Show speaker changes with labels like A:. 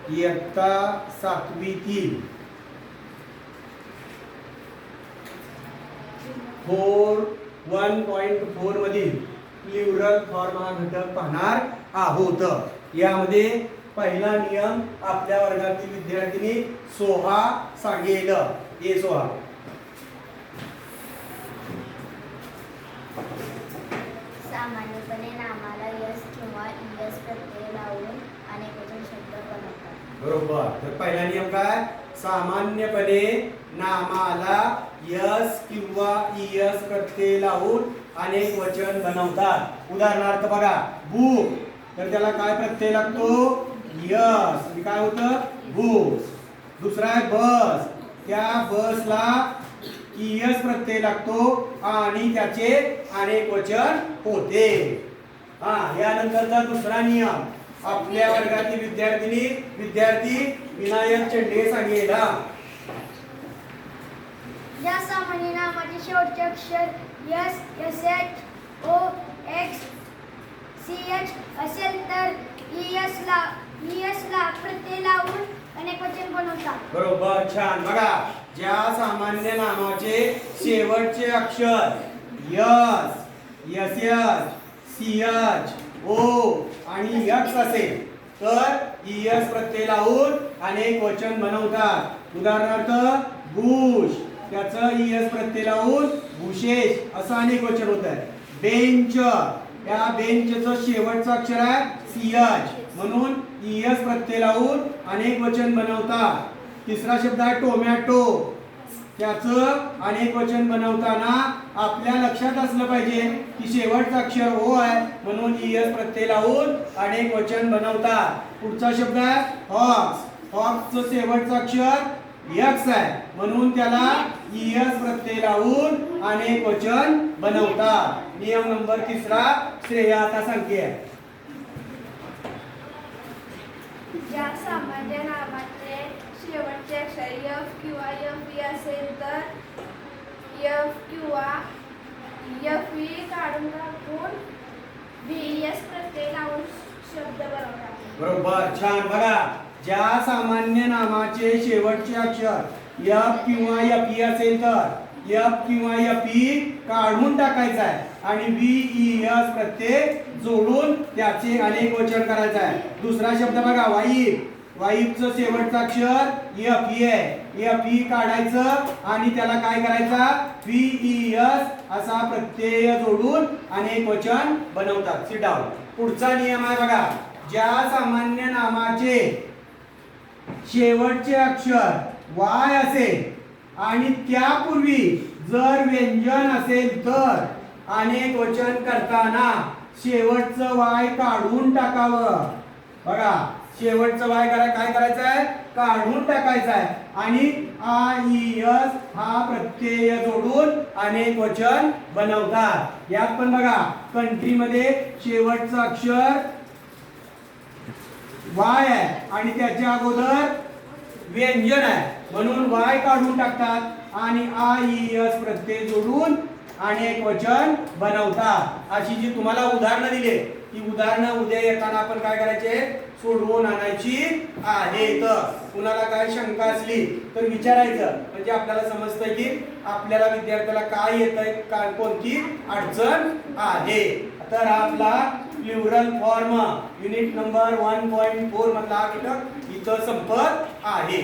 A: इयत्ता 7वीतील 1.4 मधील plural form हा घटक पाहणार आहोत। यामध्ये पहिला नियम आपल्या वर्गातील विद्यार्थिनी सोहा सांगेल। ए सोहा।
B: सामान्यपणे नामाला यस किंवा इयस प्रत्यय लावून अनेकवचन शब्द बनवतात।
A: बरोबर। तर पहिला नियम काय? सामान्यपणे नामाला यस किंवा इयस प्रत्यय लावून अनेक वचन बनवतात। उदाहरणार्थ बघा, बुक, तर त्याला काय प्रत्यय लागतो? यस, म्हणजे काय होतं? बुक्स। दुसरा आहे बस, त्या बसला इयस प्रत्यय लागतो आणि त्याचे अनेक वचन होते। यानंतरचा दुसरा नियम आपल्या वर्गातील विद्यार्थी विनायक चेंडे सांगेल।
B: या सामान्य नामाचे शेवटचे अक्षर यस, एच, ओ, एक्स, ch असेल तर ईएसला प्रत्यय लावून अनेक वचन बनवतात।
A: बरोबर, छान। बघा, ज्या सामान्य नामाचे शेवटचे अक्षर यस, ch, ओ आणि एक्स असेल तर ईएस प्रत्यय लावून अनेक वचन बनवतात। उदाहरणार्थ बुश, त्याचं ईएस प्रत्यय लावून बुशेस असं अनेक वचन होत आहे। बेंच, या बेंचचं शेवटचं अक्षर आहे ch, म्हणून ईएस प्रत्यय लावून अनेक वचन बनवतात। तिसरा शब्द आहे टोमॅटो, त्याचं अनेक वचन बनवताना आपल्या लक्षात असलं पाहिजे की शेवटचं अक्षर ओ आहे, म्हणून ईएस प्रत्यय लावून अनेक वचन बनवतात। पुढचा शब्द आहे हॉक्स, हॉक्सचं शेवटचं अक्षर एक्स आहे, म्हणून त्याला ईएस प्रत्यय लावून अनेक वचन बनवतात। नियम नंबर 3 श्रेया आता सांगते।
B: ज्या सामान्य नामाचे शेवटचे अक्षर एफ किंवा एफ असेल तर एफ किंवा एफ काढून टाकून बीएस प्रत्यय लावून शब्द बनवतात।
A: बरोबर, छान। बघा, ज्या सामान्य नामाचे शेवटचे अक्षर एफ किंवा एफ असेल तर एफ किंवा एफ काढून टाकायचा आहे आणि बीईएस प्रत्यय जोडून त्याचे अनेक वचन करायचं आहे। दुसरा शब्द बघा, वाईफ, वाईफचं शेवटचं अक्षर एफ आहे, एफ काढायचं आणि त्याला काय करायचा? बीईएस असा प्रत्यय जोडून अनेक वचन बनवतात। Sit down. पुढचा नियम आहे बघा, ज्या सामान्य नामाचे शेवटचे अक्षर वाय असेल आणि त्यापूर्वी जर व्यंजन असेल तर अनेक वचन करताना शेवटचं वाय काढून टाकावं। बघा, शेवटचं वाय काय करायचं आहे? काढून टाकायचं आहे आणि आईएस हा प्रत्यय जोडून अनेक वचन बनवतात। यात पण बघा, कंट्री मध्ये शेवटचं अक्षर वाय आहे आणि त्याच्या अगोदर व्यंजन आहे, म्हणून वाय काढून टाकतात आणि आईएस प्रत्यय जोडून अनेक वचन बनवतात। अशी जी तुम्हाला उदाहरणं दिली ती उदाहरणं उद्या येताना आपण काय करायचे? सोडवून आणायची आहेत। कुणाला काय शंका असली तर विचारायचं, म्हणजे आपल्याला समजतं की आपल्याला विद्यार्थ्याला काय येतंय, काय कोणती अडचण आहे। तर आपला प्लुरल फॉर्म युनिट नंबर 1.4 मधला घटक इथं संपत आहे।